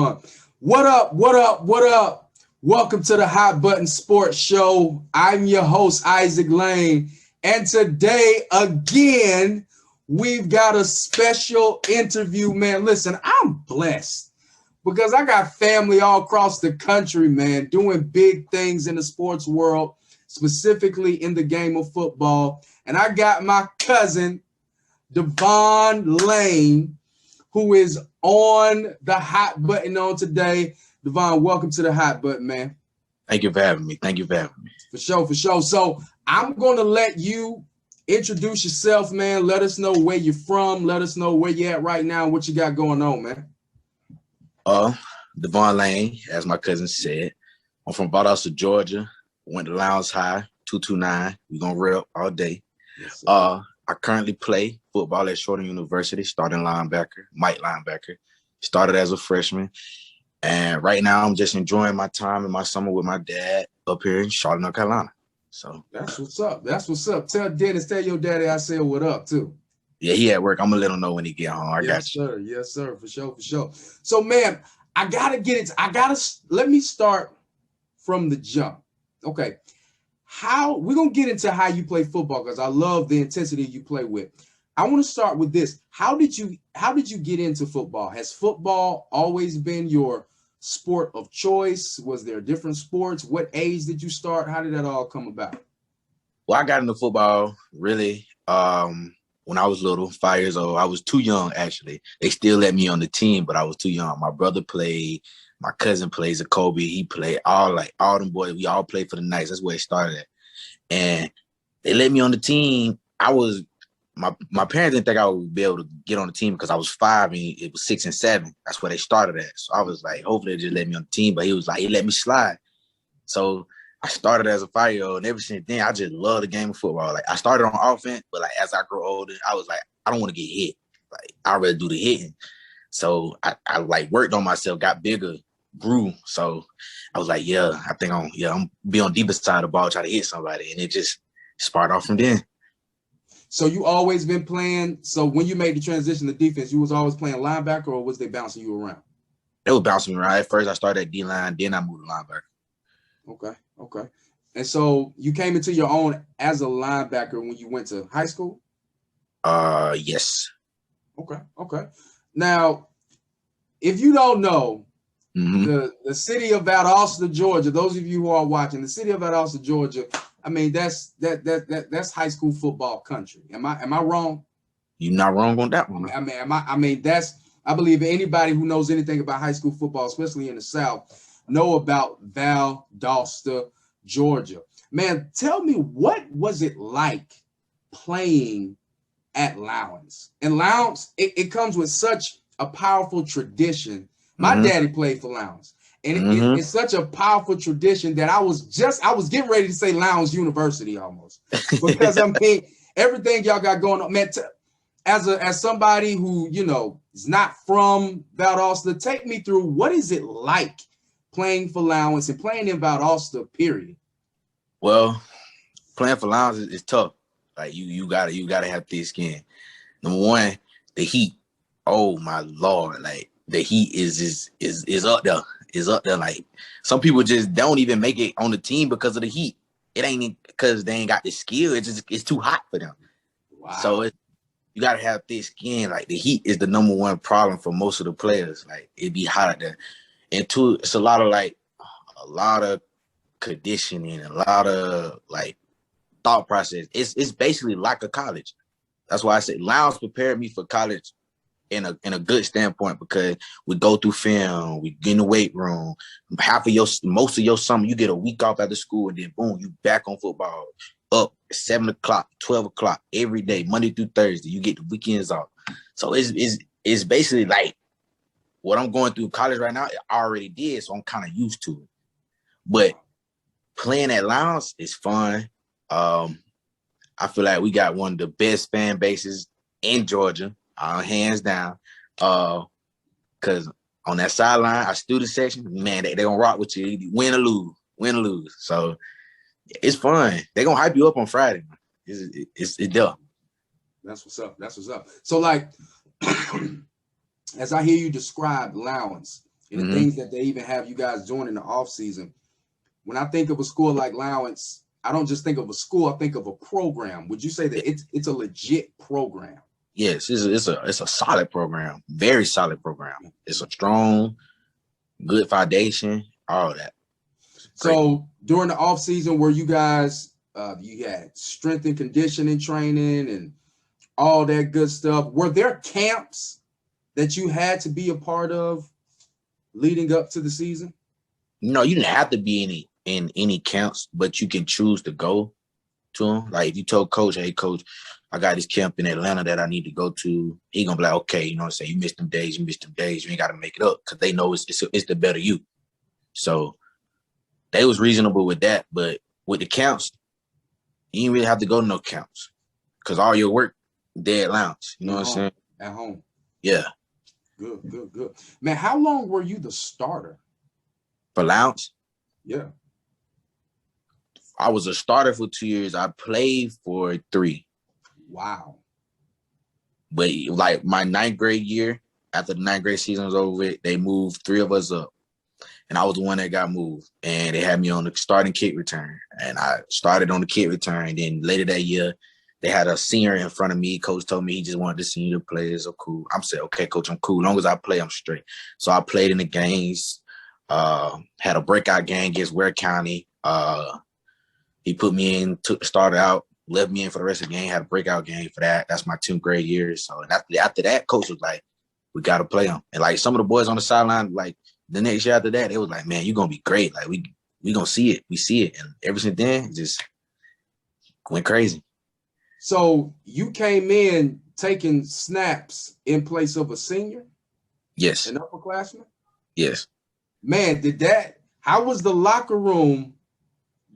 Devonn. What up, what up, what up? Welcome to the Hot Button Sports Show. I'm your host, Isaac Lane. And today, again, we've got a special interview, man. Listen, I'm blessed because I got family all across the country, man, doing big things in the sports world, specifically in the game of football. And I got my cousin, Devonn Lane, who is on the Hot Button on today. Devonn, welcome to the Hot Button, man. Thank you for having me. For sure, for sure. So I'm going to let you introduce yourself, man. Let us know where you're from. Let us know where you're at right now and what you got going on, man. Devonn Lane, as my cousin said. I'm from Valdosta, Georgia. Went to Lowndes High, 229. We're going to rep all day. Yes, I currently play football at Shorter University, starting linebacker, Mike linebacker. Started as a freshman. And right now I'm just enjoying my time in my summer with my dad up here in Charlotte, North Carolina. So that's what's up. That's what's up. Tell Dennis, tell your daddy I said what up too. Yeah, he at work. I'm gonna let him know when he get home. I got you. Sir. Yes, sir. For sure, for sure. So, man, let me start from the jump. Okay. We're gonna get into how you play football because I love the intensity you play with. I want to start with this. How did you get into football? Has football always been your sport of choice? Was there different sports? What age did you start? How did that all come about? Well, I got into football really when I was little, 5 years old. I was too young, actually. They still let me on the team, but I was too young. My brother played. My cousin plays at Kobe. He played. All them boys. We all played for the Knights. That's where it started at. And they let me on the team. My parents didn't think I would be able to get on the team because I was 5 and it was 6 and 7. That's where they started at. So I was like, hopefully they just let me on the team. But he was like, he let me slide. So I started as a 5-year-old, and ever since then, I just love the game of football. Like, I started on offense, but like as I grow older, I was like, I don't want to get hit. Like, I'd rather do the hitting. So I like worked on myself, got bigger, grew. So I was like, yeah, I think I'm be on deeper side of the ball, try to hit somebody, and it just sparked off from then. So you always been playing. So when you made the transition to defense, you was always playing linebacker, or was they bouncing you around? They were bouncing me around. At first, I started at D-line, then I moved to linebacker. Okay. And so you came into your own as a linebacker when you went to high school? Yes. Okay. Now, if you don't know, the city of Valdosta, Georgia, those of you who are watching, the city of Valdosta, Georgia, I mean, that's high school football country. Am I wrong? You're not wrong on that one. I believe anybody who knows anything about high school football, especially in the South, know about Valdosta, Georgia. Man, tell me, what was it like playing at Lowndes? And Lowndes, it comes with such a powerful tradition. My daddy played for Lowndes. And it's such a powerful tradition that I was getting ready to say Lowndes University almost. Because I mean, everything y'all got going on, man, as somebody who, is not from Valdosta, take me through, what is it like playing for Lowndes and playing in Valdosta, period? Well, playing for Lowndes is tough. Like you gotta have thick skin. Number one, the heat. Oh my Lord, like the heat is up there. Is up there. Like, some people just don't even make it on the team because of the heat. It ain't because they ain't got the skill. It's too hot for them. Wow. So you gotta have thick skin. Like, the heat is the number one problem for most of the players. Like, it be hot out there. And two, it's a lot of conditioning, a lot of like thought process. It's basically like a college. That's why I say Lowndes prepared me for college in a good standpoint, because we go through film, we get in the weight room. Most of your summer, you get a week off after school, and then boom, you back on football. Up 7 o'clock, 12 o'clock every day, Monday through Thursday. You get the weekends off. So it's basically like what I'm going through college right now. I already did, so I'm kind of used to it. But playing at Lowndes is fun. I feel like we got one of the best fan bases in Georgia. Hands down, because on that sideline, our student section, man, they gonna rock with you, win or lose. So it's fun. They gonna hype you up on Friday. It's dope. That's what's up. So, like, as I hear you describe Lowndes, and the things that they even have you guys doing in the off season. When I think of a school like Lawrence, I don't just think of a school, I think of a program. Would you say that it's a legit program? Yes, it's a solid program, very solid program. It's a strong, good foundation, all that. So during the off season, where you guys you had strength and conditioning training and all that good stuff, were there camps that you had to be a part of leading up to the season? No, you didn't have to be in any camps, but you can choose to go to them. Like if you told coach, hey coach, I got this camp in Atlanta that I need to go to, he gonna be like, okay, you know what I'm saying? You missed them days, you ain't gotta make it up, because they know it's the better you. So they was reasonable with that, but with the camps, you didn't really have to go to no camps because all your work dead lounge. You know what I'm saying? At home. Yeah. Good. Man, how long were you the starter? For lounge? Yeah. I was a starter for 2 years. I played for 3. Wow. But like my 9th grade year, after the 9th grade season was over with, they moved 3 of us up. And I was the one that got moved. And they had me on the starting kick return. And I started on the kick return. And then later that year, they had a senior in front of me. Coach told me he just wanted the senior to play. So cool. I'm saying, okay, coach, I'm cool. As long as I play, I'm straight. So I played in the games. Had a breakout game against Ware County. He put me in, took the starter out, left me in for the rest of the game, had a breakout game for that. That's my 10th grade year. So and after that, coach was like, we got to play him. And like some of the boys on the sideline, like the next year after that, they was like, man, you're going to be great. Like we going to see it. We see it. And ever since then, it just went crazy. So you came in taking snaps in place of a senior? Yes. An upperclassman? Yes. Man, how was the locker room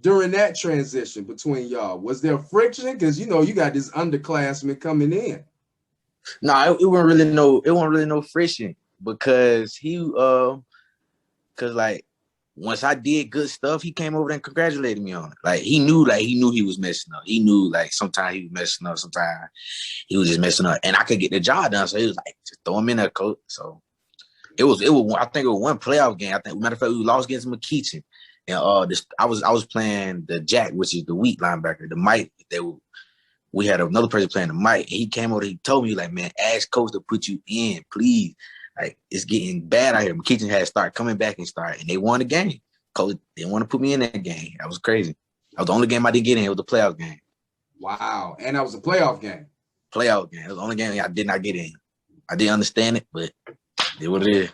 during that transition between y'all? Was there friction? Because you got this underclassman coming in. No, it wasn't really no friction because like once I did good stuff, he came over there and congratulated me on it. Like he knew he was messing up. He knew like sometimes he was messing up, sometimes he was just messing up, and I could get the job done. So he was like, just throw him in there, coach. So it was. I think it was one playoff game. I think, matter of fact, we lost against McKeachin, and I was playing the Jack, which is the weak linebacker. The Mike, we had another person playing the Mike. And he came over. He told me like, man, ask coach to put you in, please. Like it's getting bad out here. McKeachin had to start coming back and they won the game. Coach didn't want to put me in that game. That was crazy. That was the only game I didn't get in. It was the playoff game. Wow, and that was a playoff game. Playoff game. It was the only game I did not get in. I didn't understand it, but it what it is.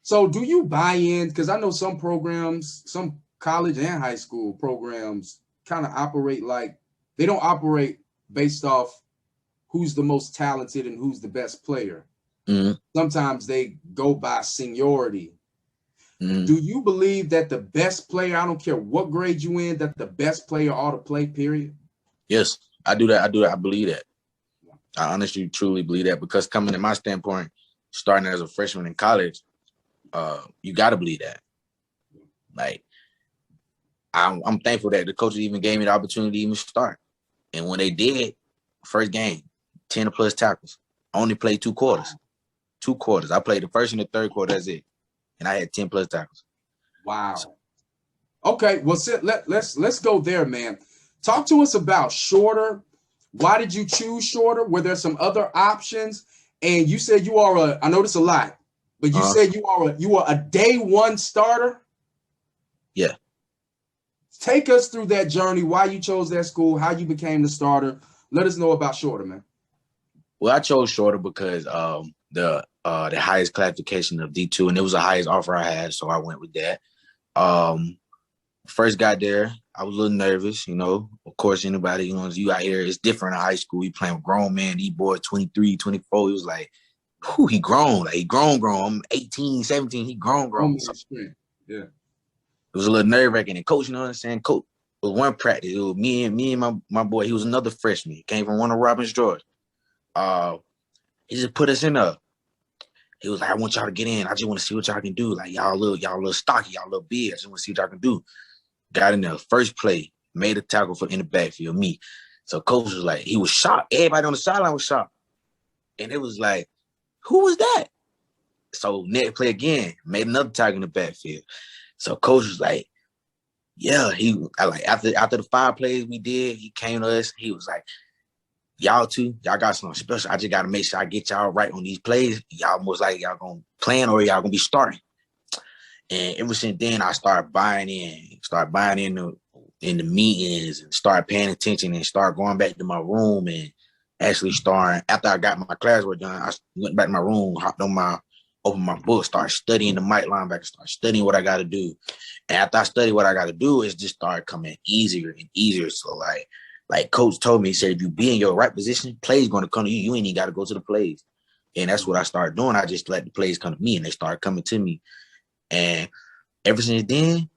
So do you buy in? Because I know some programs, some college and high school programs kind of operate like they don't operate based off who's the most talented and who's the best player. Mm-hmm. Sometimes they go by seniority. Mm-hmm. Do you believe that the best player, I don't care what grade you in, that the best player ought to play, period? Yes, I do that. I believe that. I honestly, truly believe that because coming in my standpoint, starting as a freshman in college, you got to believe that. Like, I'm thankful that the coaches even gave me the opportunity to even start. And when they did, first game, 10 plus tackles. I only played 2 quarters. 2 quarters. I played the first and the third quarter. That's it. And I had 10 plus tackles. Wow. Okay. Well, let's go there, man. Talk to us about Shorter. Why did you choose Shorter? Were there some other options? And you said you are I know this a lot, but you said you are a day one starter. Yeah. Take us through that journey, why you chose that school, how you became the starter. Let us know about Shorter, man. Well, I chose Shorter because the highest classification of D2, and it was the highest offer I had, so I went with that. First got there, I was a little nervous, Of course, anybody, you out here, it's different in high school. You playing with grown men, these boys 23, 24. He was like, whew, he grown. Like, he grown. I'm 18, 17, he grown. So, yeah. it was a little nerve-wracking. And coach, you know what I'm saying? Coach, it was one practice. It was me and my boy. He was another freshman. He came from one of Robbins, Georgia. He just put us in a. He was like, I want y'all to get in. I just want to see what y'all can do. Like, y'all little stocky, y'all little big. I just want to see what y'all can do. Got in there, first play, made a tackle in the backfield, me. So coach was like, he was shocked. Everybody on the sideline was shocked. And it was like, who was that? So next play again, made another tackle in the backfield. So coach was like, yeah, after the 5 plays we did, he came to us. He was like, y'all got something special. I just got to make sure I get y'all right on these plays. Y'all most likely y'all going to plan or y'all going to be starting. And ever since then, I started buying in the meetings and start paying attention and start going back to my room and actually starting, after I got my classwork done, I went back to my room, opened my book, started studying the Mike linebacker, started studying what I got to do. And after I study what I got to do, it's just started coming easier and easier. So like coach told me, he said, if you be in your right position, plays going to come to you. You ain't even got to go to the plays. And that's what I started doing. I just let the plays come to me and they started coming to me. And ever since then,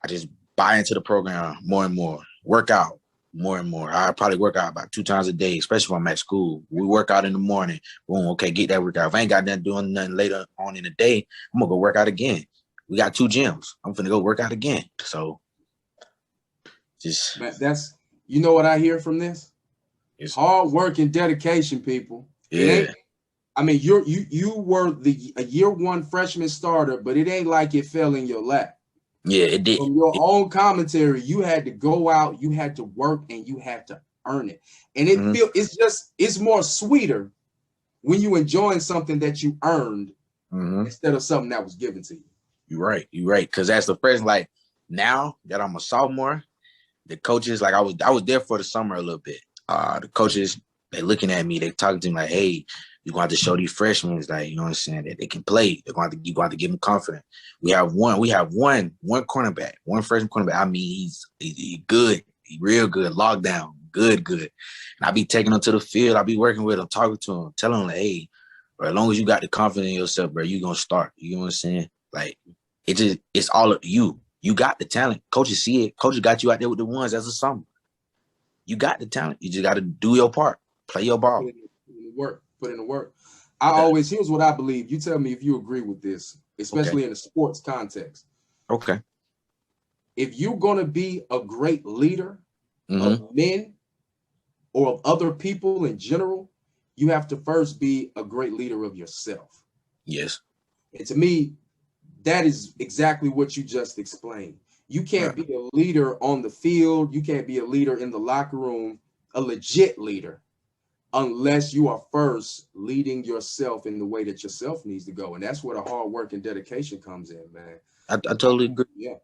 I just buy into the program more and more, work out more and more. I probably work out about 2 times a day, especially when I'm at school. We work out in the morning. Boom, okay, get that workout. If I ain't got nothing doing nothing later on in the day, I'm going to go work out again. We got 2 gyms. I'm finna go work out again. So just. Man, you know what I hear from this? It's hard work and dedication, people. Yeah. It ain't, I mean, you were a year 1 freshman starter, but it ain't like it fell in your lap. Yeah, it did. From your own commentary, you had to go out, you had to work, and you had to earn it. And it's more sweeter when you enjoying something that you earned instead of something that was given to you. You're right. Because as the freshman, like now that I'm a sophomore, the coaches, like I was there for the summer a little bit. The coaches, they looking at me, they talking to me like, hey, you're going to have to show these freshmen, like, you know what I'm saying, that they can play. You're going to have to give them confidence. We have one cornerback, one freshman cornerback. I mean, he's good. He's real good. Lockdown. Good. And I be taking him to the field. I be working with him, talking to him, telling him, like, hey, bro, as long as you got the confidence in yourself, bro, you're going to start. You know what I'm saying? Like, it's all of you. You got the talent. Coaches see it. Coaches got you out there with the ones as a summer. You got the talent. You just got to do your part. Play your ball. Put in the work. Here's what I believe. You tell me if you agree with this, especially in a sports context. Okay. If you're going to be a great leader of men or of other people in general, you have to first be a great leader of yourself. Yes. And to me, that is exactly what you just explained. You can't be a leader on the field. You can't be a leader in the locker room, a legit leader, unless you are first leading yourself in the way that yourself needs to go. And that's where the hard work and dedication comes in, man. I totally agree. Yeah.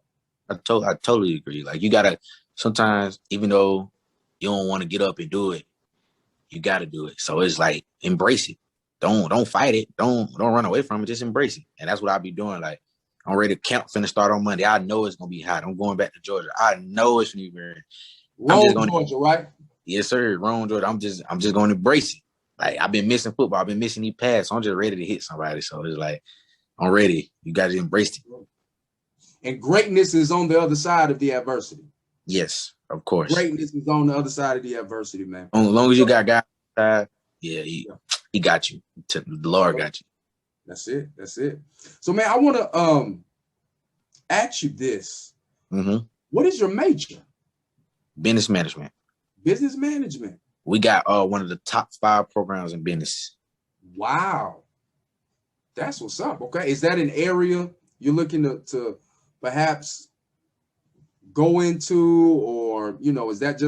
I totally agree. Like, you got to sometimes, even though you don't want to get up and do it, you got to do it. So it's like, embrace it. Don't fight it. Don't run away from it. Just embrace it. And that's what I be doing. Like, I'm ready to camp, finna start on Monday. I know it's going to be hot. I'm going back to Georgia. I know it's going to be very. Georgia, right? Yes, sir. Rome, Georgia. I'm just going to embrace it. Like, I've been missing football. I've been missing these pads. So I'm just ready to hit somebody. So it's like, I'm ready. You got to embrace it. And greatness is on the other side of the adversity. Yes, of course. Greatness is on the other side of the adversity, man. As long as you got guys, he got you. The Lord got you. That's it. So, man, I want to ask you this. What is your major? Business management. Business management. We got one of the top 5 programs in business. Wow. That's what's up. Okay. Is that an area you're looking to perhaps go into, or, you know, is that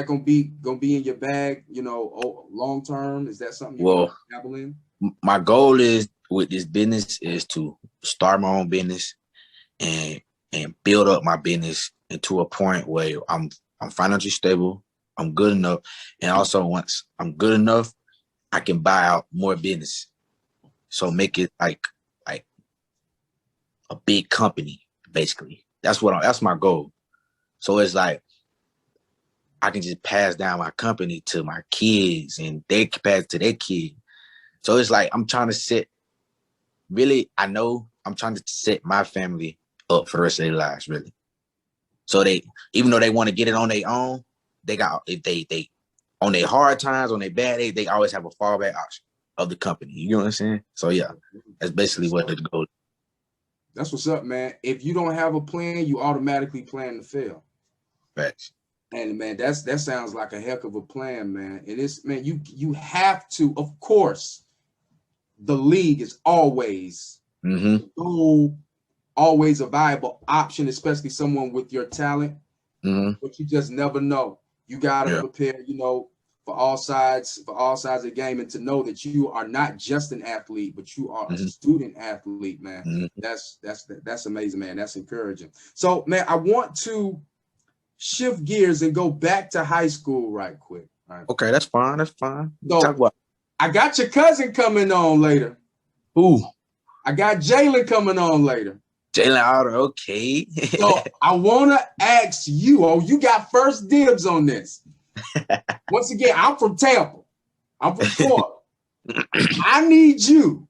going to be in your bag, you know, long term? Is that something you dabble in? My goal is with this business is to start my own business and build up my business into a point where I'm financially stable, I'm good enough, and also once I'm good enough, I can buy out more business. So make it like a big company, basically. That's my goal. So it's like I can just pass down my company to my kids and they can pass it to their kids. So it's like I'm trying to set my family up for the rest of their lives, really. So they, even though they want to get it on their own, they got, if they on their hard times, on their bad days, they always have a fallback option of the company. You know what I'm saying? So yeah, that's basically what the goal is. That's what's up, man. If you don't have a plan, you automatically plan to fail. Facts. And man, that sounds like a heck of a plan, man. And it's, man, you have to, of course, the league is always always a viable option, especially someone with your talent. But you just never know. You gotta prepare, for all sides of the game, and to know that you are not just an athlete, but you are a student athlete, man. That's amazing, man. That's encouraging. So, man, I want to shift gears and go back to high school right quick. Right? Okay, that's fine. That's fine. So, talk about. I got your cousin coming on later. Who? I got Jalen coming on later. Jalen Otter, okay. So I want to ask you, you got first dibs on this. Once again, I'm from Tampa. I'm from Florida. I need you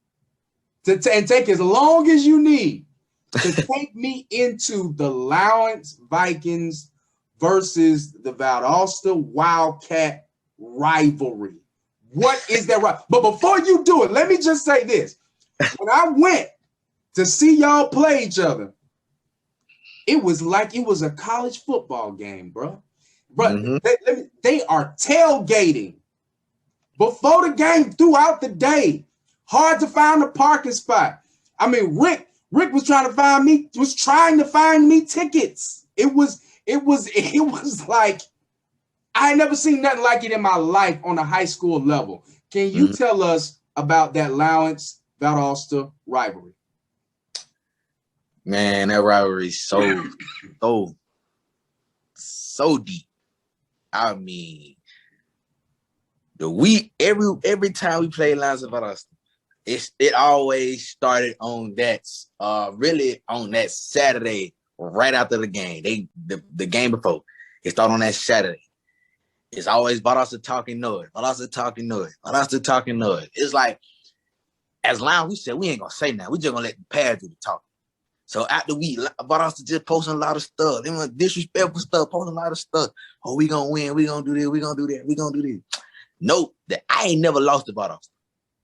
to take as long as you need to take me into the Lawrence Vikings versus the Valdosta Wildcat rivalry. What is that right? But before you do it, let me just say this. When I went to see y'all play each other, it was like it was a college football game, bro. They are tailgating before the game, throughout the day. Hard to find a parking spot. I mean, Rick was trying to find me tickets. It was like I had never seen nothing like it in my life on a high school level. Can you tell us about that Lawrence Valdosta rivalry? Man, that rivalry is so deep. I mean, every time we played Lawrence Valdosta, it always started on that Saturday right after the game. The game before it started on that Saturday. It's always Valdosta talking noise. It's like, as Lions, we said we ain't gonna say nothing. We just gonna let the pads do the talking. So after Valdosta just posting a lot of stuff. They want disrespectful stuff, posting a lot of stuff. Oh, we gonna win. We gonna do this. We gonna do that. We gonna do this. Note that I ain't never lost to Valdosta.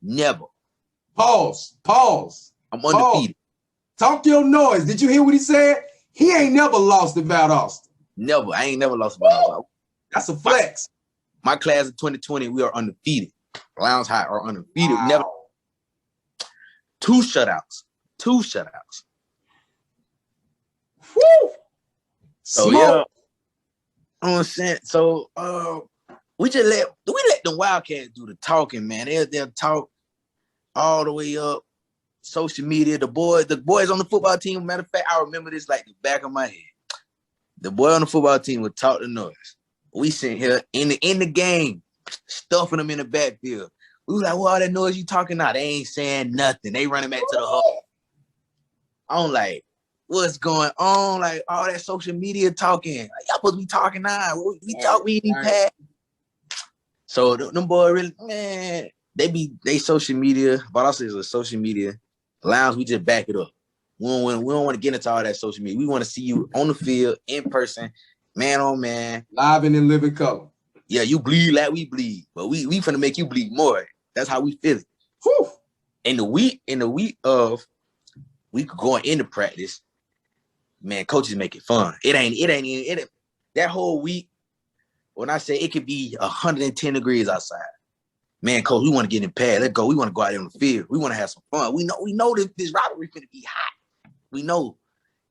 Never. Pause. I'm undefeated. Talk your noise. Did you hear what he said? He ain't never lost to Valdosta. Never. I ain't never lost to Valdosta. That's a flex. My class of 2020, we are undefeated. Lions High are undefeated. Wow. Never. Two shutouts. Woo! So yeah, I'm saying. So we let the Wildcats do the talking, man. They'll talk all the way up social media. The boys on the football team. Matter of fact, I remember this like the back of my head. The boy on the football team would talk the noise. We sitting here in the game, stuffing them in the backfield. We were like, "Well, all that noise you talking now? They ain't saying nothing. They running back to the hub." I'm like, what's going on? Like all that social media talking. Like, y'all supposed to be talking now. We talk, we need pass. So them boys really, man, they social media. Valdosta is a social media. Lions, we just back it up. We don't want to get into all that social media. We want to see you on the field, in person, man on man. Live and in living color. Yeah, you bleed like we bleed, but we finna make you bleed more. That's how we feel it. Whew. In the week of we going into practice, man, coaches make it fun. It ain't that whole week. When I say it could be 110 degrees outside, man, coach, we want to get in pad. Let's go. We want to go out there on the field. We want to have some fun. We know this rivalry finna be hot. We know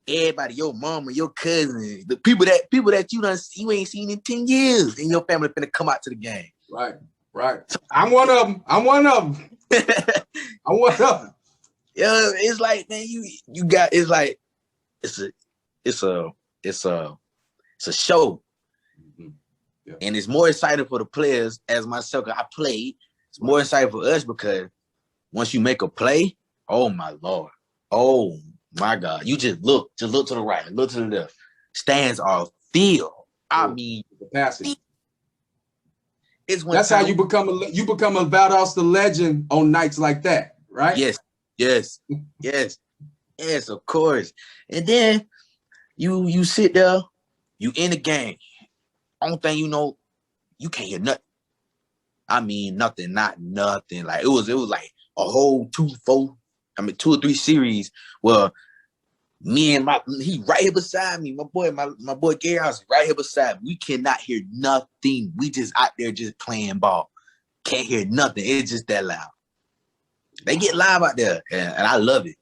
everybody, your mama, your cousin, the people that you ain't seen in 10 years, and your family finna come out to the game. Right. I'm one of them. I'm one of them. Yeah, it's like, man, you got, it's like it's a show. Yeah. And it's more exciting for the players as myself. I played. It's more exciting for us because once you make a play, oh my Lord, oh my God, you just look to the right, look to the left. Stands are filled. I mean, capacity. That's how you become a Valdosta legend on nights like that, right? Yes, of course. And then you sit there, you in the game. Only thing you know, you can't hear nothing. I mean, nothing, not nothing. Like it was like a whole 2 or 3 series where me and he right here beside me. My boy Gary House right here beside me. We cannot hear nothing. We just out there just playing ball. Can't hear nothing. It's just that loud. They get live out there, and I love it.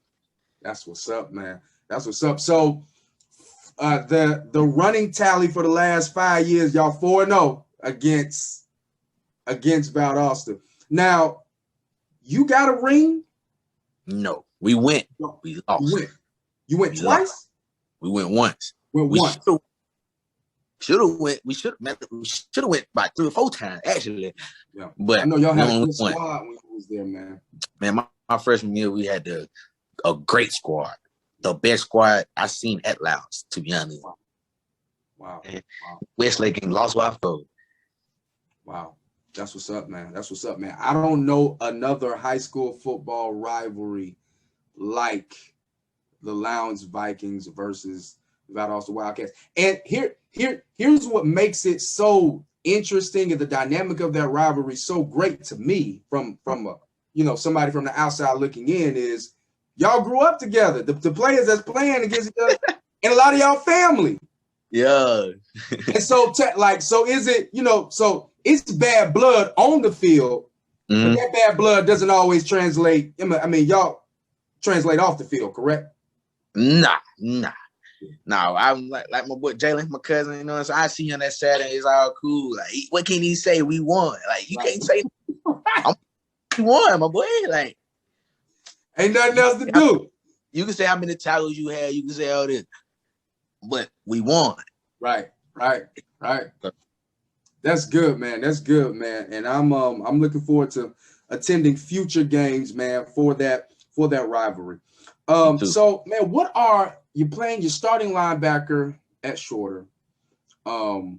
That's what's up, man. That's what's up. So the running tally for the last 5 years, y'all 4-0 against Valdosta. Now, you got a ring? No, we went. We lost. You went we twice? Lost. We went once. We should have went about 3 or 4 times actually. Yeah. But I know y'all had a good squad when you was there, man. Man, my freshman year we had a great squad, the best squad I seen at Louds, to be honest. Wow. Westlake and lost by 4. Wow. That's what's up, man. That's what's up, man. I don't know another high school football rivalry like the Lowndes Vikings versus Valdosta Wildcats. And here's what makes it so interesting, and the dynamic of that rivalry so great to me from somebody from the outside looking in is y'all grew up together. The players that's playing against each other, and a lot of y'all family. Yeah. And so is it, so it's bad blood on the field, but that bad blood doesn't always translate. I mean, y'all translate off the field, correct? Nah. No, I'm like my boy Jalen, my cousin, so I see him that Saturday. It's all cool. Like, what can he say? We won. Like, you can't say we won, my boy. Like, ain't nothing else to do. You can say how many tackles you had. You can say all this, but we won. Right. That's good, man. And I'm looking forward to attending future games, man, for that rivalry. So, man, you're playing your starting linebacker at Shorter. Before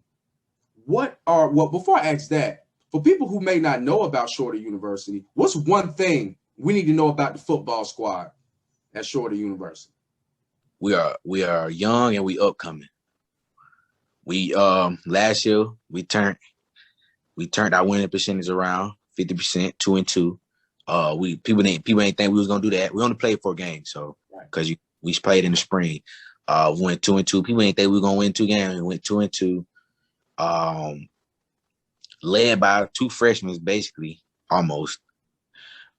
I ask that, for people who may not know about Shorter University, what's one thing we need to know about the football squad at Shorter University? We are young and we upcoming. We last year we turned our winning percentage around 50%, 2-2. People didn't think we was gonna do that. We only played 4 games, so because we played in the spring. We went 2-2. People didn't think we were gonna win 2 games. We went 2-2. Led by 2 freshmen, basically, almost.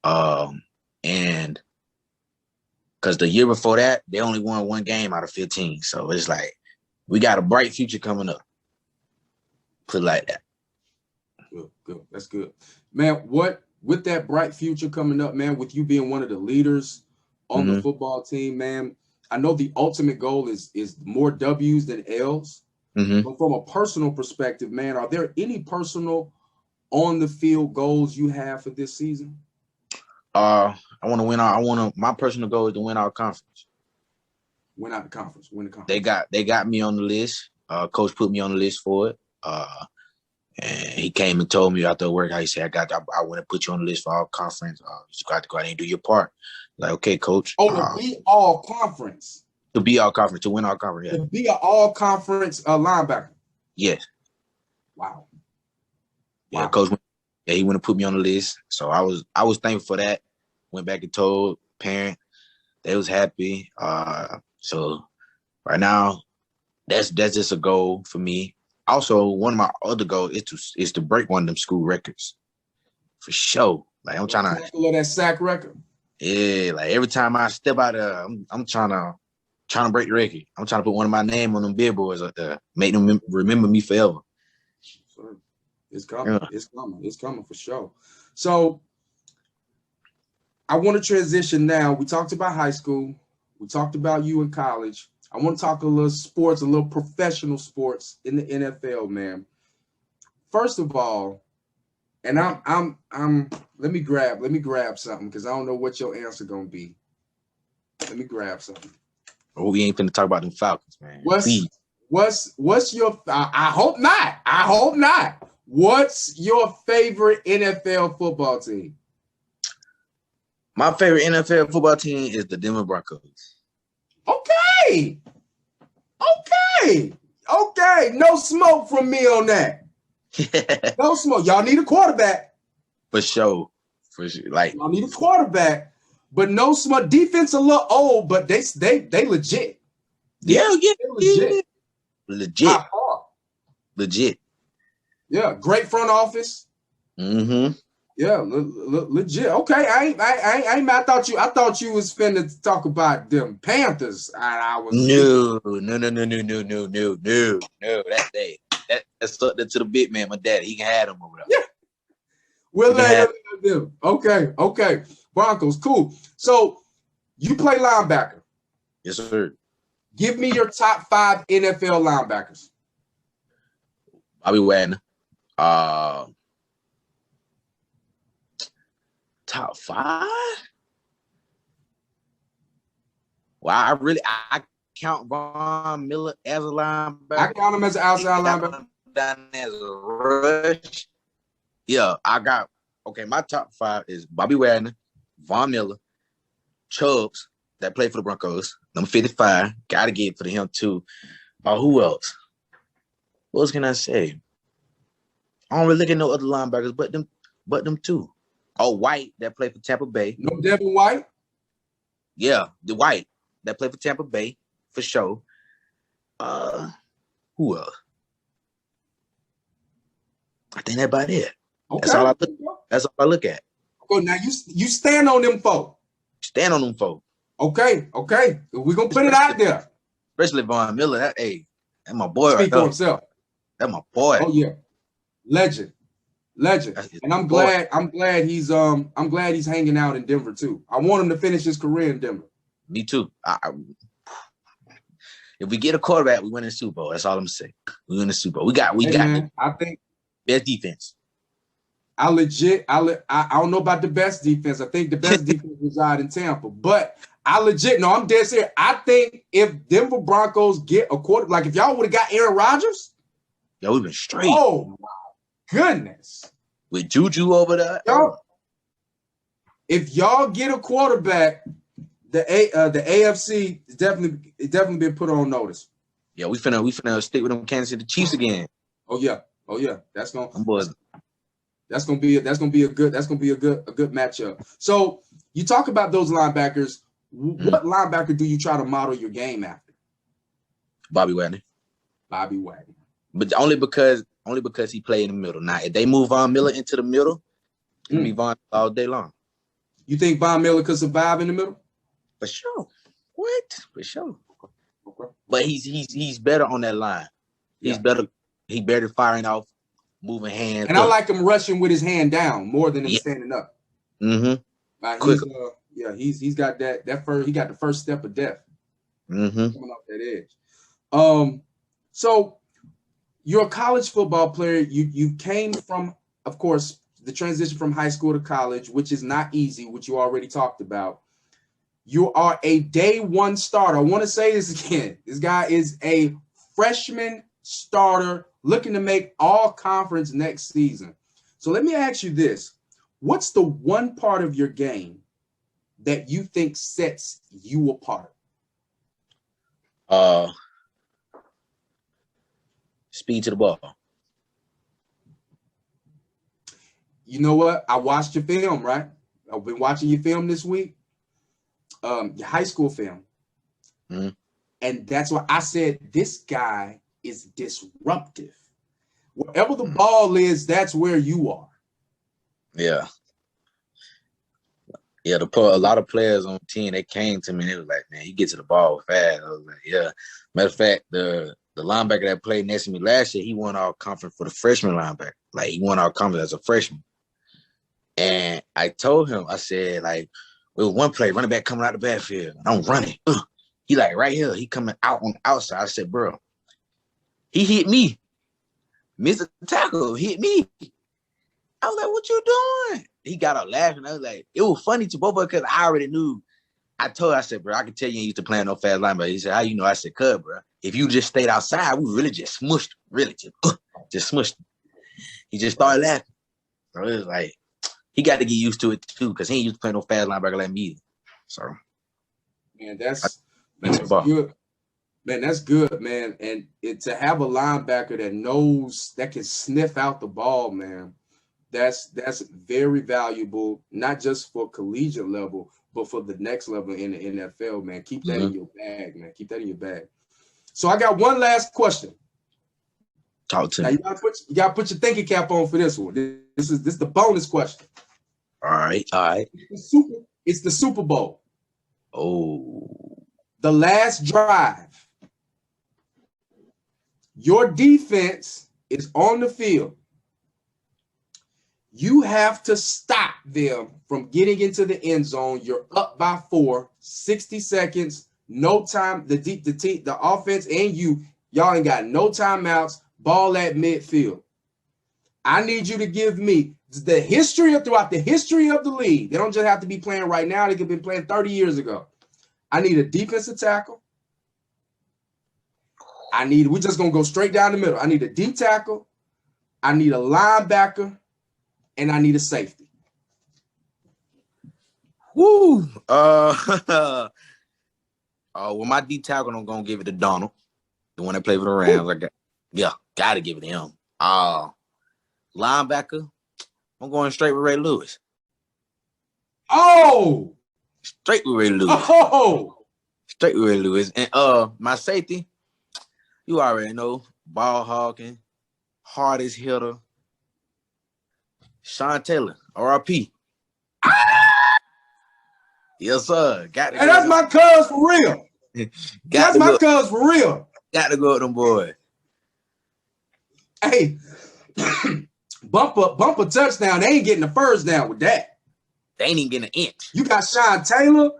And because the year before that, they only won 1 game out of 15. So it's like we got a bright future coming up. Put it like that. Good. That's good. Man, with that bright future coming up, man, with you being one of the leaders on the football team, man, I know the ultimate goal is more W's than L's. But from a personal perspective, man, are there any personal on the field goals you have for this season? I want to win. My personal goal is to win our conference. Win the conference. They got me on the list. Coach put me on the list for it. And he came and told me after work, he said, I want to put you on the list for our conference. You got to go out and do your part. Like, okay, coach. To be all conference. To be all conference, to win our conference. Yeah. To be an all conference linebacker. Yes. Wow. Yeah, coach. Yeah, he went and put me on the list. So I was thankful for that. Went back and told parent. They was happy. So right now, that's just a goal for me. Also, one of my other goals is to break one of them school records. For sure. Like, I'm trying to tackle that sack record. Yeah, like every time I step out there, I'm trying to break the record. I'm trying to put one of my name on them billboards up there, make them remember me forever. Sure. It's coming. Yeah. It's coming for sure. So I want to transition now. We talked about high school. We talked about you in college. I want to talk a little sports, a little professional sports in the NFL, man. First of all, and I'm let me grab something because I don't know what your answer gonna be. Let me grab something. Oh, we ain't finna talk about them Falcons, man. What's your I hope not. What's your favorite NFL football team? My favorite NFL football team is the Denver Broncos. Okay. No smoke from me on that. No smoke. Y'all need a quarterback. For sure. Like, y'all need a quarterback, but no smoke. Defense a little old, but they legit. Yeah. Legit. Yeah, great front office. Mm-hmm. Yeah, legit. Okay, I ain't mad. I thought you was finna talk about them Panthers. I was No. That's something to the big man, my daddy. He can have them over there. yeah. We'll He can let have. him have them. Okay. Broncos, cool. So you play linebacker. Yes, sir. Give me your top 5 NFL linebackers. Bobby Wagner. Top 5. Well, I count Von Miller as a linebacker. I count him as an outside linebacker. Down as a rush. Yeah, my top 5 is Bobby Wagner, Von Miller, Chubbs, that played for the Broncos, number 55. Gotta give it for him too. Who else? What else can I say? I don't really look at no other linebackers but them two. White that played for Tampa Bay. No Devonn White? Yeah, the White that played for Tampa Bay for sure. Who else? I think that's about it. Okay. That's all I look at. Well, now you stand on them folk. Stand on them folk. Okay. We're gonna put it out there. Especially Von Miller. That's my boy. Speak for himself. That's my boy. Oh yeah. Legend. And I'm glad he's hanging out in Denver too. I want him to finish his career in Denver. Me too. If we get a quarterback, we win the Super Bowl. That's all I'm saying. We win the Super Bowl. We got I think best defense. I don't know about the best defense. I think the best defense reside in Tampa. But I'm dead serious. I think if Denver Broncos get a quarterback, like if y'all would have got Aaron Rodgers, we've been straight. Oh my goodness. With Juju over there. If y'all get a quarterback, the AFC is definitely been put on notice. Yeah, we finna stick with them Kansas City Chiefs again. Oh yeah. That's gonna be a good matchup. So you talk about those linebackers. What linebacker do you try to model your game after? Bobby Wagner. But only because he played in the middle. Now, if they move Von Miller into the middle, it's gonna be Von all day long. You think Von Miller could survive in the middle? For sure. What? For sure. Okay. But he's better on that line. He's better. He better firing off, moving hands. And I like him rushing with his hand down more than him standing up. He's got that first. He got the first step of death. Coming off that edge. So you're a college football player. You came from, of course, the transition from high school to college, which is not easy, which you already talked about. You are a day one starter. I want to say this again. This guy is a freshman starter looking to make all conference next season. So let me ask you this. What's the one part of your game that you think sets you apart? Speed to the ball. You know what? I watched your film, right? I've been watching your film this week. Your high school film. And that's why I said this guy is disruptive. Wherever the ball is, that's where you are. Yeah. Yeah, a lot of players on the team, they came to me and they was like, man, you get to the ball fast. I was like, yeah. Matter of fact, the linebacker that played next to me last year, he won our conference for the freshman linebacker. Like, he won our conference as a freshman. And I told him, I said, like, it was one play, running back coming out the backfield. And I'm running. He like right here. He coming out on the outside. I said, bro, he hit me. Missed the tackle, hit me. I was like, what you doing? He got up laughing. I was like, it was funny to both of us because I already knew. I said, bro, I can tell you ain't used to playing no fast linebacker. He said, how you know? I said, cuz, bro, if you just stayed outside, we really just smushed, just smushed. He just started laughing. So it was like, he got to get used to it too because he ain't used to play no fast linebacker like me. So, man, that's good. Man, that's good, man. And to have a linebacker that can sniff out the ball, man, that's very valuable, not just for collegiate level, but for the next level in the NFL, man. Keep that in your bag, man. Keep that in your bag. So I got one last question. Talk to Now me. you gotta put your thinking cap on for this one. This is the bonus question. All right. It's the Super Bowl. Oh. The last drive. Your defense is on the field. You have to stop them from getting into the end zone. You're up by 4, 60 seconds, no time. The offense and y'all ain't got no timeouts. Ball at midfield. I need you to give me throughout the history of the league. They don't just have to be playing right now. They could be playing 30 years ago. I need a defensive tackle. We're just going to go straight down the middle. I need a D tackle. I need a linebacker. And I need a safety. Woo. Well, my D tackle, I'm going to give it to Donald, the one that played for the Rams. Got to give it to him. Linebacker, I'm going straight with Ray Lewis. Oh! Straight with Ray Lewis. Oh! Straight with Ray Lewis. And my safety, you already know, ball hawking, hardest hitter, Sean Taylor, RIP. Yes, sir. And that's my cuz for real. That's my cuz for real. Got to go with them boys. Hey, bumper touchdown. They ain't getting the first down with that. They ain't even getting an inch. You got Sean Taylor,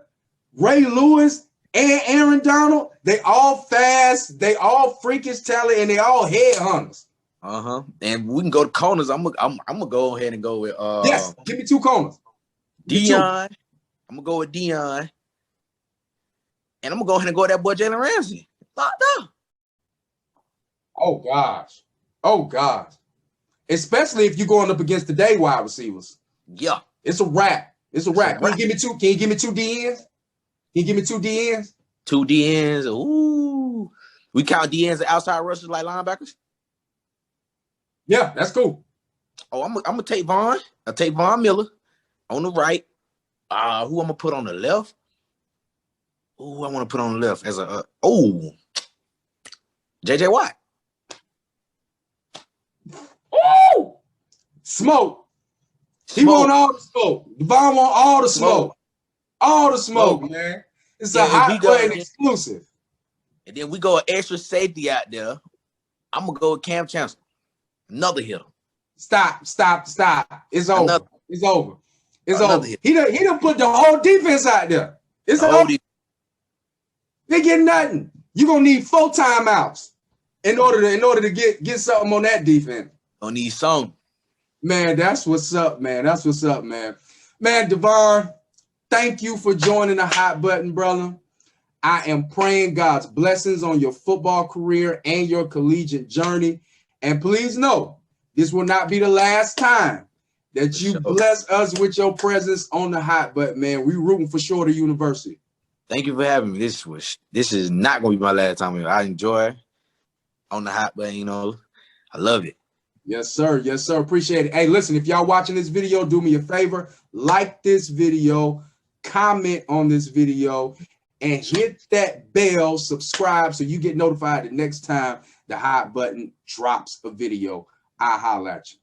Ray Lewis, and Aaron Donald. They all fast. They all freakish talent, and they all headhunters. And we can go to corners. I'm gonna go ahead and go with yes. Give me 2 corners. Dion. I'm gonna go with Dion, and I'm gonna go ahead and go with that boy Jalen Ramsey. Locked up. Oh gosh. Especially if you're going up against the day wide receivers. Yeah, it's a wrap. Can you give me 2? Can you give me 2 DNs? Can you give me 2 DNs? 2 DNs. Ooh, we count DNs as outside rushers like linebackers. Yeah, that's cool. Oh, I'm gonna take Vaughn. I'll take Von Miller on the right. Who I'm gonna put on the left? Who I want to put on the left as a JJ Watt. Oh, smoke. He want all the smoke. Devonn want all the smoke. All the smoke, man. It's a hot button exclusive. And then we go an extra safety out there. I'm gonna go with Cam Chancellor. Another hitter. Stop. It's over. It's over. Hitter. He done put the whole defense out there. It's over. They get nothing. You're gonna need 4 timeouts in order to get something on that defense. Gonna need some. Man, that's what's up, man. Man, Devonn, thank you for joining the Hot Button, brother. I am praying God's blessings on your football career and your collegiate journey. And please know, this will not be the last time that you bless us with your presence on the Hot Button, man. We rooting for Shorter University. Thank you for having me. This is not going to be my last time. I enjoy on the Hot Button, I love it. Yes, sir. Appreciate it. Hey, listen, if y'all watching this video, do me a favor. Like this video, comment on this video, and hit that bell, subscribe, so you get notified the next time the Hot Button drops a video. I'll holler at you.